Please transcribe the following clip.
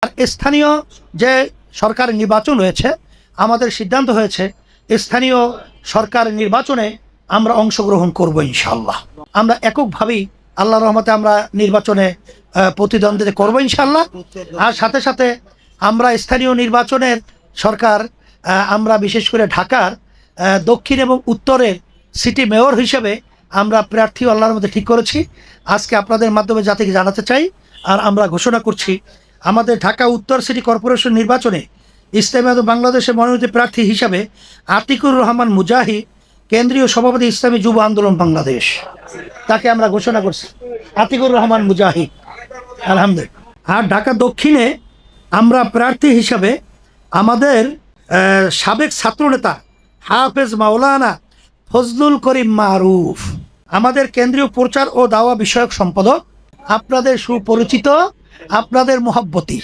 আর স্থানীয় যে সরকার নির্বাচন হয়েছে, আমাদের সিদ্ধান্ত হয়েছে স্থানীয় সরকার নির্বাচনে আমরা অংশগ্রহণ করব ইনশাআল্লাহ। আমরা এককভাবেই আল্লাহর রহমতে আমরা নির্বাচনে প্রতিদ্বন্দ্বিতা করব ইনশাআল্লাহ। আর সাথে সাথে আমরা স্থানীয় নির্বাচনের সরকার আমরা বিশেষ করে ঢাকার দক্ষিণ এবং উত্তরের সিটি মেয়র হিসেবে আমরা প্রার্থী আল্লাহর মধ্যে ঠিক করেছি। আজকে আপনাদের মাধ্যমে জাতিকে জানাতে চাই আর আমরা ঘোষণা করছি, আমাদের ঢাকা উত্তর সিটি কর্পোরেশন নির্বাচনে ইসলামী বাংলাদেশের মনোনীত প্রার্থী হিসাবে আতিকুর রহমান মুজাহিদ, কেন্দ্রীয় সভাপতি ইসলামী যুব আন্দোলন বাংলাদেশ, তাকে আমরা ঘোষণা করছি আতিকুর রহমান মুজাহিদ, আলহামদুলিল্লাহ। আর ঢাকা দক্ষিণে আমরা প্রার্থী হিসাবে আমাদের সাবেক ছাত্রনেতা হাফেজ মাওলানা ফজলুল করিম মারুফ, আমাদের কেন্দ্রীয় প্রচার ও দাওয়া বিষয়ক সম্পাদক, আপনাদের সুপরিচিত, আপনাদের মহব্বতী